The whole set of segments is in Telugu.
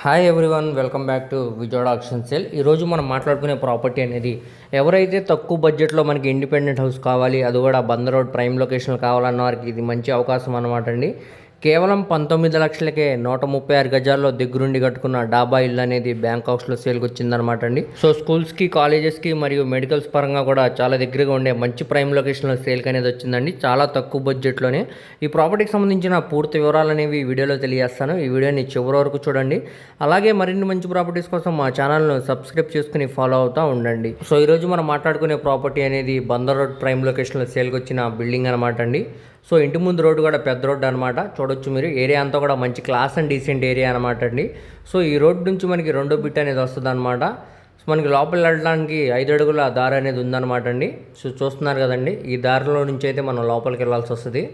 Hi everyone, welcome back to Vijayawada auction sale. ఈరోజు మనం మాట్లాడుకునే ప్రాపర్టీ అనేది ఎవరైతే తక్కువ బడ్జెట్లో మనకి ఇండిపెండెంట్ హౌస్ కావాలి, అది కూడా బందర్ రోడ్ ప్రైమ్ లొకేషన్లో కావాలన్న వారికి ఇది మంచి అవకాశం అనమాట అండి. కేవలం 19 లక్షలకే 136 గజాల్లో దగ్గరుండి కట్టుకున్న డాబా ఇల్లు అనేది బ్యాంకాక్స్లో సేల్కి వచ్చిందనమాట అండి. సో స్కూల్స్కి, కాలేజెస్కి మరియు మెడికల్స్ పరంగా కూడా చాలా దగ్గరగా ఉండే మంచి ప్రైమ్ లొకేషన్లో సేల్కి అనేది వచ్చిందండి. చాలా తక్కువ బడ్జెట్లోనే ఈ ప్రాపర్టీకి సంబంధించిన పూర్తి వివరాలు అనేవి ఈ వీడియోలో తెలియజేస్తాను. ఈ వీడియోని చివరి వరకు చూడండి. అలాగే మరిన్ని మంచి ప్రాపర్టీస్ కోసం మా ఛానల్ను సబ్స్క్రైబ్ చేసుకుని ఫాలో అవుతూ ఉండండి. సో ఈరోజు మనం మాట్లాడుకునే ప్రాపర్టీ అనేది బందర్ రోడ్ ప్రైమ్ లొకేషన్లో సేల్కి వచ్చిన బిల్డింగ్ అనమాట అండి. సో ఇంటి ముందు రోడ్డు కూడా పెద్ద రోడ్డు అనమాట. చూడొచ్చు మీరు, ఏరియా అంతా కూడా మంచి క్లాస్ అండ్ డీసెంట్ ఏరియా అనమాట అండి. సో ఈ రోడ్డు నుంచి మనకి రెండో బిట్ అనేది వస్తుంది అనమాట. సో మనకి లోపల వెళ్ళడానికి 5 అడుగుల దారి అనేది ఉందన్నమాట అండి. సో చూస్తున్నారు కదండి, ఈ దారిలో నుంచి అయితే మనం లోపలికి వెళ్ళాల్సి వస్తుంది.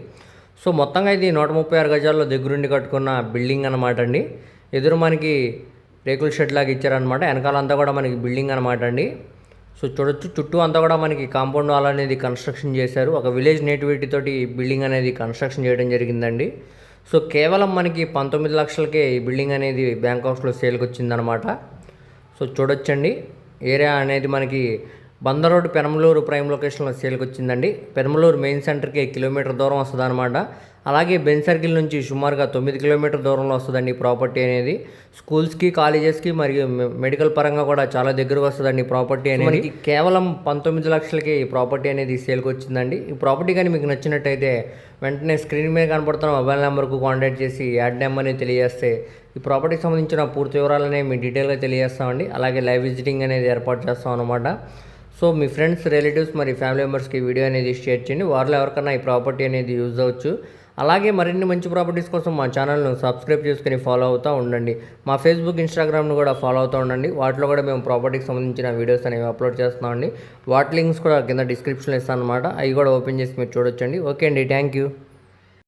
సో మొత్తంగా ఇది 136 గజాల్లో దగ్గరుండి కట్టుకున్న బిల్డింగ్ అనమాట అండి. ఎదురు మనకి రేకుల షెడ్ లాగా ఇచ్చారనమాట. వెనకాలంతా కూడా మనకి బిల్డింగ్ అనమాట అండి. సో చూడొచ్చు, చుట్టూ అంతా కూడా మనకి కాంపౌండ్ వాల్ అనేది కన్స్ట్రక్షన్ చేశారు. ఒక విలేజ్ నేటివిటీ తోటి బిల్డింగ్ అనేది కన్స్ట్రక్షన్ చేయడం జరిగిందండి. సో కేవలం మనకి 19 లక్షలకే ఈ బిల్డింగ్ అనేది బ్యాంకాక్స్లో సేల్కి వచ్చిందనమాట. సో చూడొచ్చండి, ఏరియా అనేది మనకి బందర్ రోడ్ పెనమలూరు ప్రైమ్ లొకేషన్లో సేల్కి వచ్చిందండి. పెనమలూరు మెయిన్ సెంటర్కి కిలోమీటర్ దూరం వస్తుంది అనమాట. అలాగే బెన్ సర్కిల్ నుంచి సుమారుగా 9 కిలోమీటర్ దూరంలో వస్తుందండి ఈ ప్రాపర్టీ అనేది. స్కూల్స్కి, కాలేజెస్కి మరియు మెడికల్ పరంగా కూడా చాలా దగ్గరకు వస్తుందండి ఈ ప్రాపర్టీ అనేది. కేవలం 19 లక్షలకి ఈ ప్రాపర్టీ అనేది సేల్కి వచ్చిందండి. ఈ ప్రాపర్టీ కానీ మీకు నచ్చినట్టయితే వెంటనే స్క్రీన్ మీద కనపడుతున్న మొబైల్ నెంబర్కు కాంటాక్ట్ చేసి యాడ్ నెంబర్ని తెలియజేస్తే ఈ ప్రాపర్టీకి సంబంధించిన పూర్తి వివరాలనే మీ డీటెయిల్గా తెలియజేస్తామండి. అలాగే లైవ్ విజిటింగ్ అనేది ఏర్పాటు చేస్తాం అనమాట. సో మీ ఫ్రెండ్స్, రిలేటివ్స్ మరియు ఫ్యామిలీ మెంబర్స్కి వీడియో అనేది షేర్ చేయండి. వారిలో ఎవరికైనా ఈ ప్రాపర్టీ అనేది యూజ్ అవ్వచ్చు. అలాగే మరిన్ని మంచి ప్రాపర్టీస్ కోసం మా ఛానల్ను సబ్స్క్రైబ్ చేసుకుని ఫాలో అవుతూ ఉండండి. మా ఫేస్బుక్, ఇన్స్టాగ్రామ్ను కూడా ఫాలో అవుతూ ఉండండి. వాటిలో కూడా మేము ప్రాపర్టీకి సంబంధించిన వీడియోస్ అనేవి అప్లోడ్ చేస్తున్నామండి. వాటి లింక్స్ కూడా కింద డిస్క్రిప్షన్లో ఇస్తాను అనమాట. అవి కూడా ఓపెన్ చేసి మీరు చూడొచ్చండి. ఓకే అండి, థ్యాంక్ యూ.